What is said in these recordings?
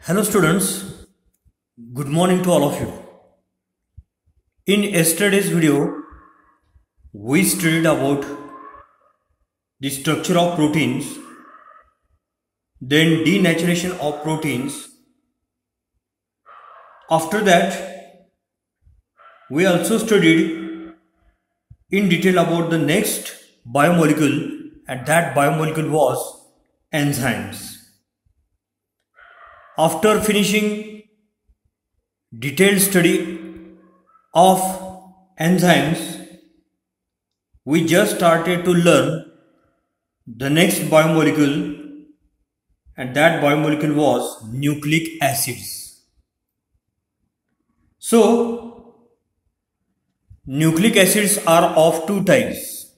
Hello students, good morning to all of you. In yesterday's video, we studied about the structure of proteins, then denaturation of proteins. After that, we also studied in detail about the next biomolecule, and that biomolecule was enzymes. After finishing detailed study of enzymes, we just started to learn the next biomolecule, and that biomolecule was nucleic acids. So, nucleic acids are of two types.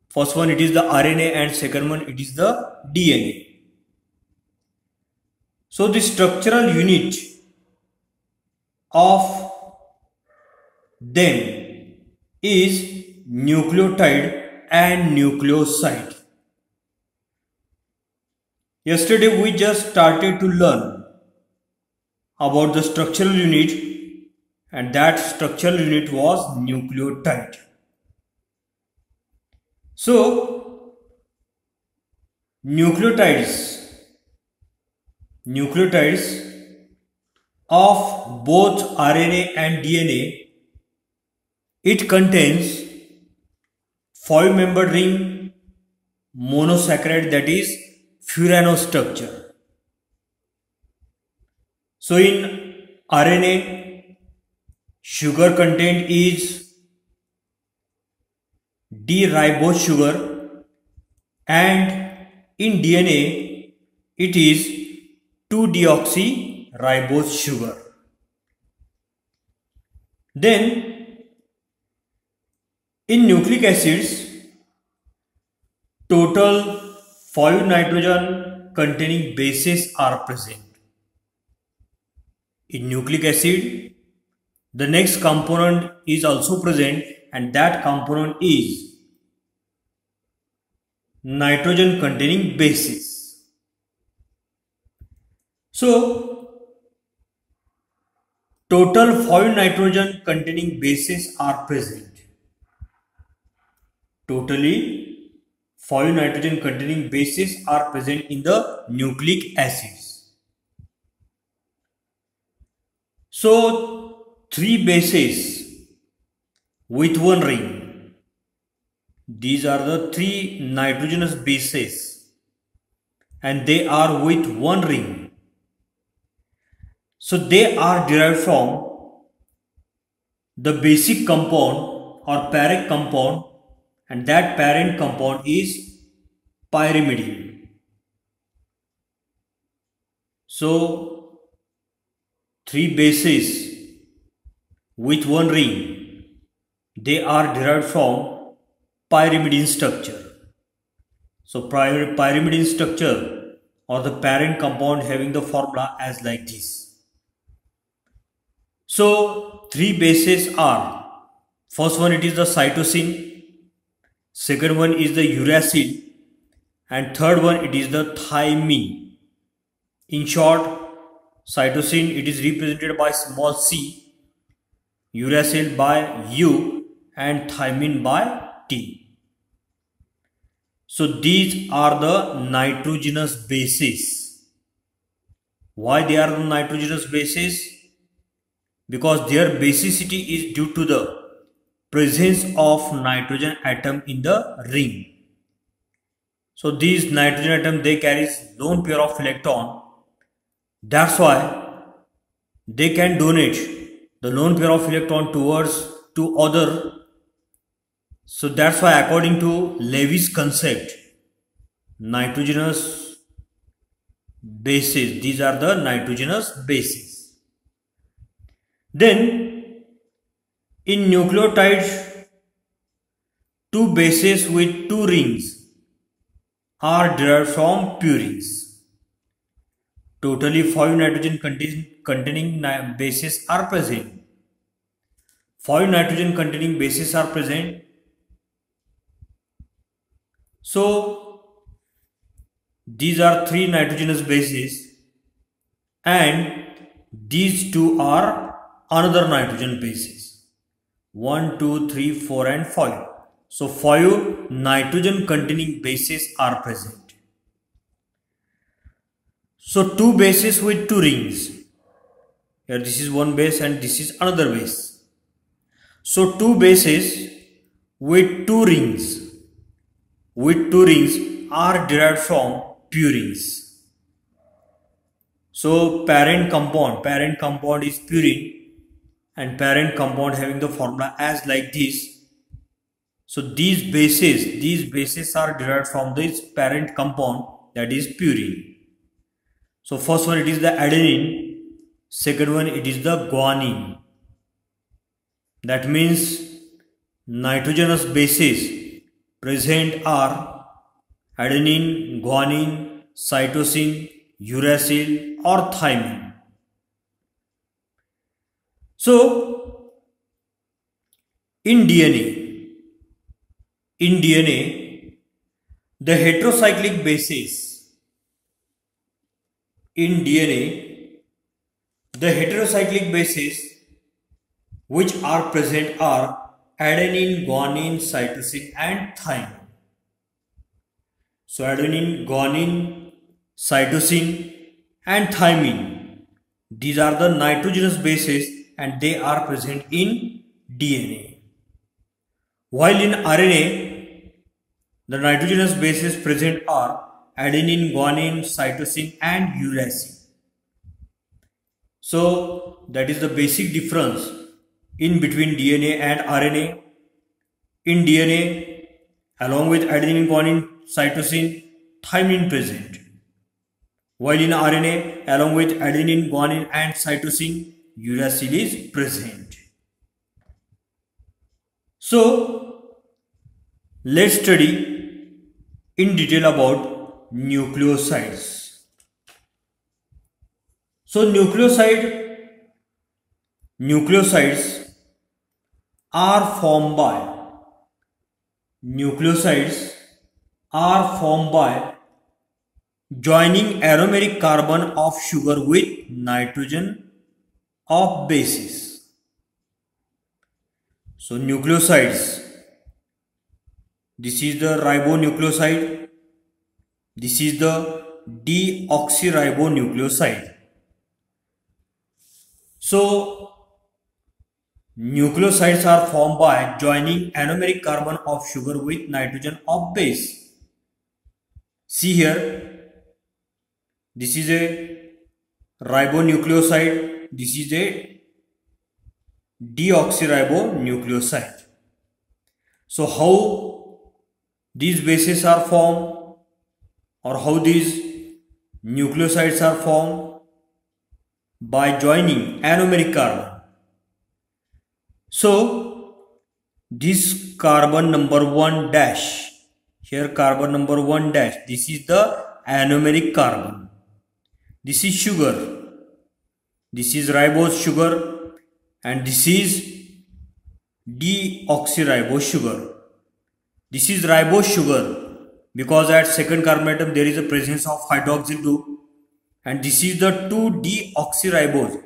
First one, it is the RNA, and second one, it is the DNA. So, the structural unit of them is nucleotide and nucleoside. Yesterday we just started to learn about the structural unit, and that structural unit was nucleotide. So nucleotides of both RNA and DNA, it contains 5-membered ring monosaccharide, that is Furano structure. So in RNA, sugar content is D-ribose sugar, and in DNA it is 2-deoxyribose sugar. Then in nucleic acids, total 5 nitrogen containing bases are present. In nucleic acid, the next component is also present, and that component is nitrogen containing bases. So, total 5 nitrogen containing bases are present. Totally 5 nitrogen containing bases are present in the nucleic acids. So 3 bases with 1 ring. These are the 3 nitrogenous bases, and they are with 1 ring. So they are derived from the basic compound or parent compound, and that parent compound is pyrimidine. So 3 bases with 1 ring, they are derived from pyrimidine structure. So pyrimidine structure, or the parent compound, having the formula as like this. So 3 bases are, first one it is the cytosine, second one is the uracil, and third one it is the thymine. In short, cytosine, it is represented by small c, uracil by U, and thymine by T. So these are the nitrogenous bases. Why they are the nitrogenous bases? Because their basicity is due to the presence of nitrogen atom in the ring. So these nitrogen atom, they carry lone pair of electron. That's why they can donate the lone pair of electron to other. So that's why, according to Levy's concept, nitrogenous bases, these are the nitrogenous bases. Then in nucleotides, 2 bases with 2 rings are derived from purines. Totally 5 nitrogen containing bases are present. 5 nitrogen containing bases are present. So these are 3 nitrogenous bases, and these two are another nitrogen bases. 1, 2, 3, 4 and 5. So 5 nitrogen containing bases are present. So 2 bases with 2 rings. Here this is one base and this is another base. So 2 bases with 2 rings are derived from purines. So parent compound is purine, and parent compound having the formula as like this. So these bases are derived from this parent compound, that is purine. So first one it is the adenine, second one it is the guanine. That means nitrogenous bases present are adenine, guanine, cytosine, uracil or thymine. So in DNA, the heterocyclic bases which are present are adenine, guanine, cytosine and thymine. So adenine, guanine, cytosine and thymine, these are the nitrogenous bases and they are present in DNA. While in RNA, the nitrogenous bases present are adenine, guanine, cytosine and uracil. So that is the basic difference in between DNA and RNA. In DNA, along with adenine, guanine, cytosine, thymine present. While in RNA, along with adenine, guanine and cytosine, uracil is present. So let's study in detail about nucleosides. So nucleosides are formed by joining aromatic carbon of sugar with nitrogen of bases. So nucleosides, this is the ribonucleoside, this is the deoxyribonucleoside. So nucleosides are formed by joining anomeric carbon of sugar with nitrogen of base. See here, this is a ribonucleoside, this is a deoxyribonucleoside. So how these bases are formed or how these nucleosides are formed? By joining anomeric carbon. So this carbon number 1 dash, here carbon number 1 dash, this is the anomeric carbon. This is sugar, this is ribose sugar and this is deoxyribose sugar. This is ribose sugar because at second carbon atom there is a presence of hydroxyl group, and this is the 2-deoxyribose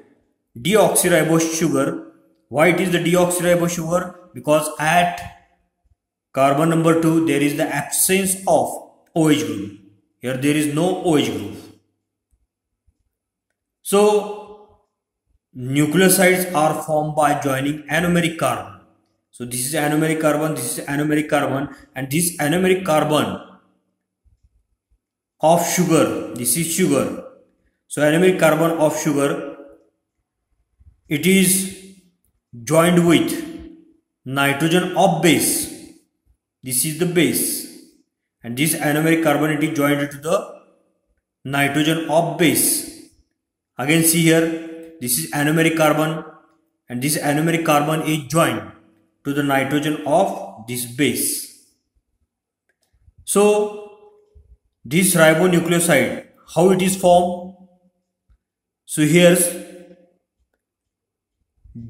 sugar. Why it is the deoxyribose sugar? Because at carbon number 2 there is the absence of OH group. Here there is no OH group. So nucleosides are formed by joining anomeric carbon. So this is anomeric carbon, this is anomeric carbon, and this anomeric carbon of sugar, this is sugar. So anomeric carbon of sugar, it is joined with nitrogen of base. This is the base, and this anomeric carbon it is joined to the nitrogen of base. Again see here, this is anomeric carbon and this anomeric carbon is joined to the nitrogen of this base. So this ribonucleoside, how it is formed? So here's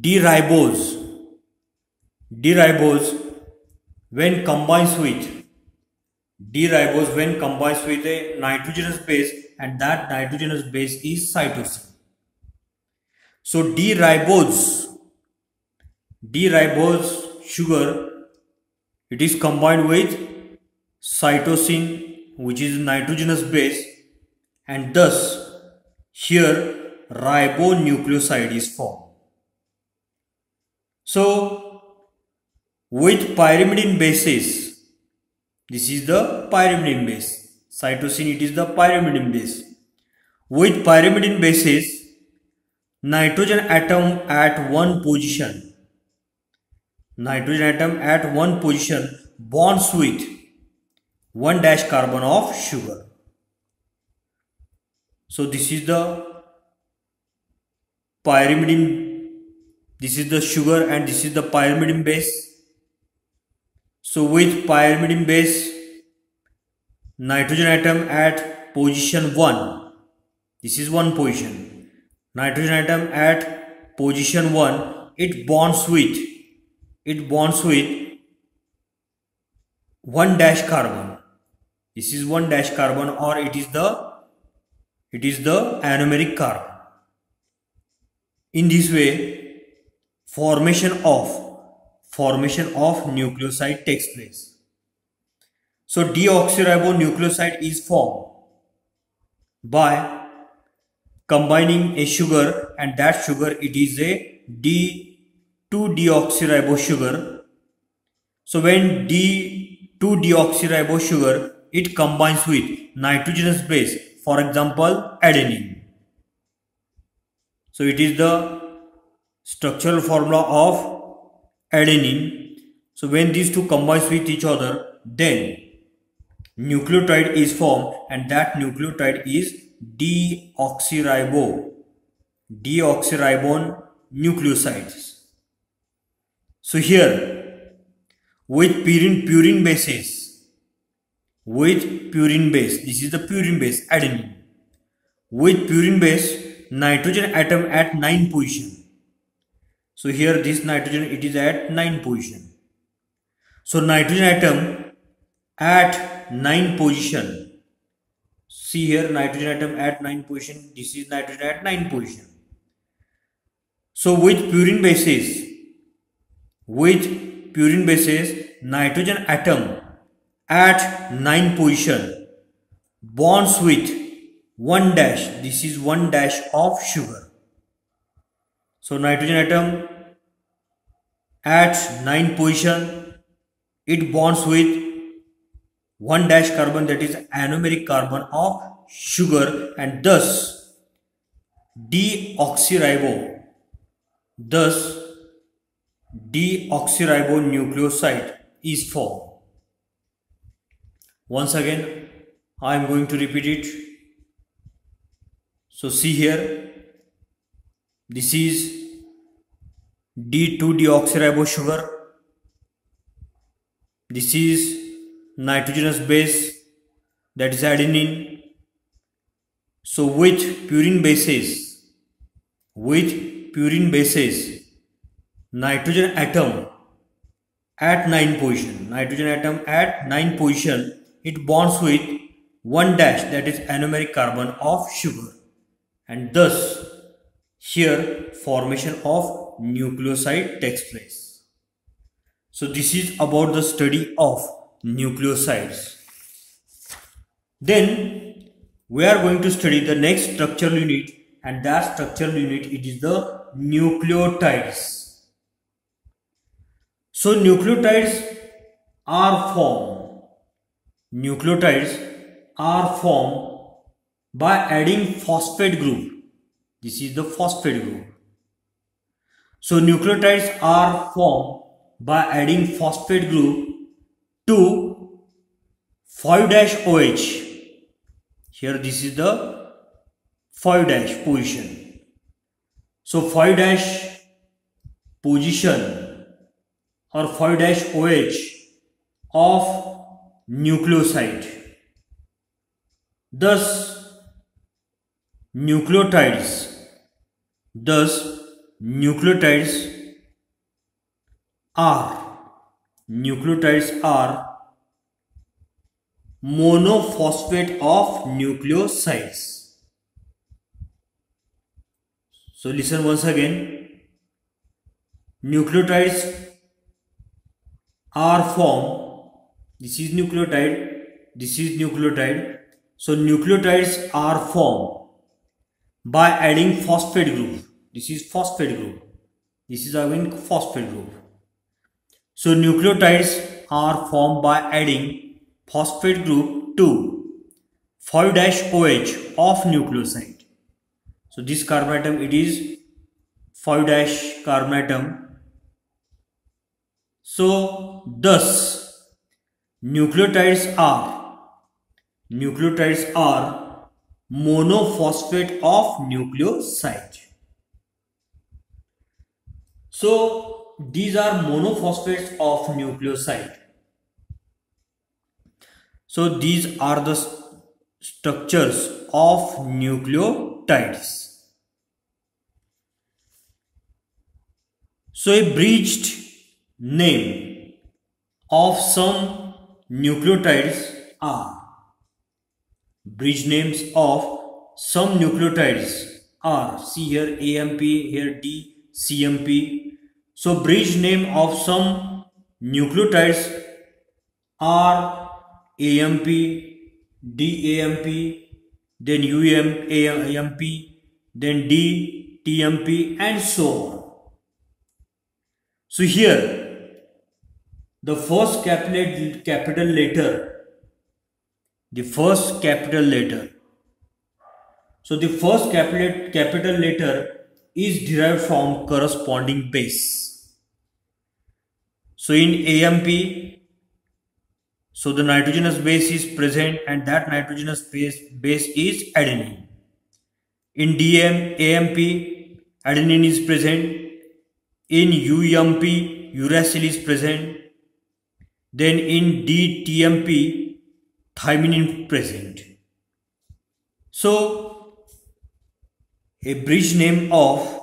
D-ribose when combines with a nitrogenous base, and that nitrogenous base is cytosine. So D-ribose sugar, it is combined with cytosine, which is nitrogenous base, and thus here ribonucleoside is formed. So with pyrimidine bases, this is the pyrimidine base, cytosine, it is the pyrimidine base. With pyrimidine bases, nitrogen atom at one position, bonds with 1 dash carbon of sugar. So this is the pyrimidine, this is the sugar, and this is the pyrimidine base. So with pyrimidine base, nitrogen atom at position 1, this is one position, nitrogen atom at position 1, it bonds with 1 dash carbon. This is 1 dash carbon, or it is the anomeric carbon. In this way, formation of nucleoside takes place. So deoxyribonucleoside is formed by combining a sugar, and that sugar, it is a D2-deoxyribose sugar. So when D2-deoxyribose sugar, it combines with nitrogenous base, for example adenine. So it is the structural formula of adenine. So when these two combines with each other, then nucleotide is formed, and that nucleotide is deoxyribone nucleosides. So here with purine base, this is the purine base, adenine. With purine base, nitrogen atom at 9 position. So here this nitrogen, it is at 9 position. So nitrogen atom at 9 position. See here, nitrogen atom at 9 position. This is nitrogen at 9 position. So with purine bases, nitrogen atom at 9 position bonds with 1 dash. This is 1 dash of sugar. So nitrogen atom at 9 position, it bonds with 1 dash carbon, that is anomeric carbon of sugar, and thus deoxyribonucleoside is formed. Once again, I am going to repeat it. So see here, this is D2-deoxyribose sugar. This is nitrogenous base, that is adenine. So with purine bases, nitrogen atom at 9 position, it bonds with 1 dash, that is anomeric carbon of sugar, and thus here formation of nucleoside takes place. So this is about the study of nucleosides. Then we are going to study the next structural unit, and that structural unit, it is the nucleotides. So nucleotides are formed by adding phosphate group. This is the phosphate group. So nucleotides are formed by adding phosphate group to 5-OH. Here this is the 5' position. So 5' position or 5-OH of nucleoside. Thus nucleotides are monophosphate of nucleosides. So listen once again. Nucleotides are formed. This is nucleotide. This is nucleotide. So nucleotides are formed by adding phosphate group. This is phosphate group. This is again phosphate group. So nucleotides are formed by adding phosphate group to 5-OH of nucleoside. So this carbon atom, it is 5- carbon atom. So thus nucleotides are monophosphate of nucleoside. So these are monophosphates of nucleoside. So these are the structures of nucleotides. So a breached name of some nucleotides are, breached names of some nucleotides are, see here AMP, here D, CMP. So breached name of some nucleotides are AMP, DAMP, then UAMP, then DTMP, and so on. So here the first capital letter, so the first capital letter is derived from corresponding base. So in AMP, so the nitrogenous base is present and that nitrogenous base is adenine. In AMP, adenine is present. In UMP, uracil is present. Then in DTMP, thymine is present. So a breached name of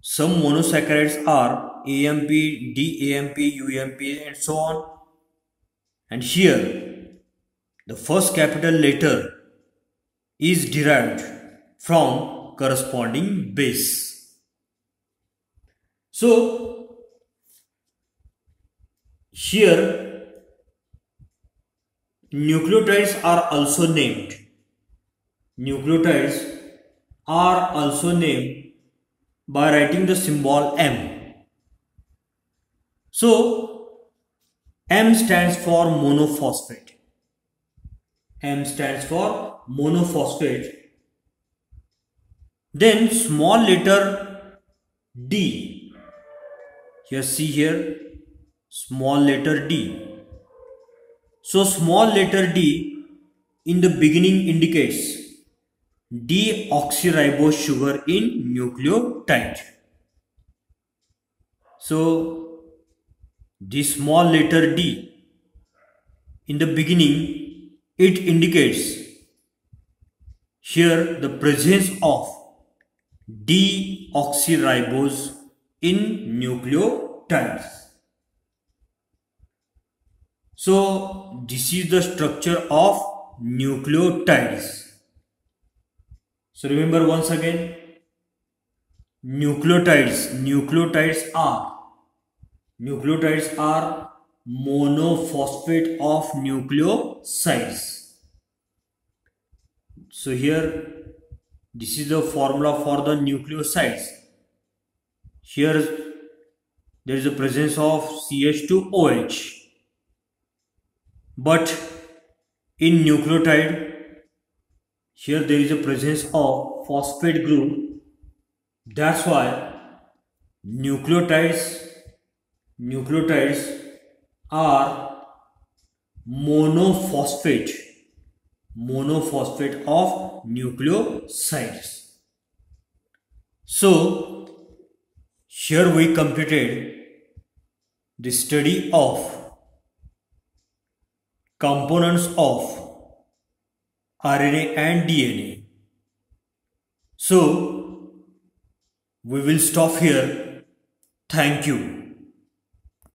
some monosaccharides are AMP, DAMP, UMP, and so on. And here the first capital letter is derived from corresponding base. So here nucleotides are also named. Nucleotides are also named by writing the symbol M. So M stands for monophosphate. M stands for monophosphate. Then small letter D. Here see here small letter D. So small letter D in the beginning indicates deoxyribose sugar in nucleotide. So this small letter D in the beginning, it indicates here the presence of deoxyribose in nucleotides. So this is the structure of nucleotides. So remember once again, nucleotides are monophosphate of nucleosides. So here this is the formula for the nucleosides. Here there is a presence of CH2OH, but in nucleotide here there is a presence of phosphate group. That's why nucleotides are monophosphate of nucleosides. So here we completed the study of components of RNA and DNA. So we will stop here. Thank you.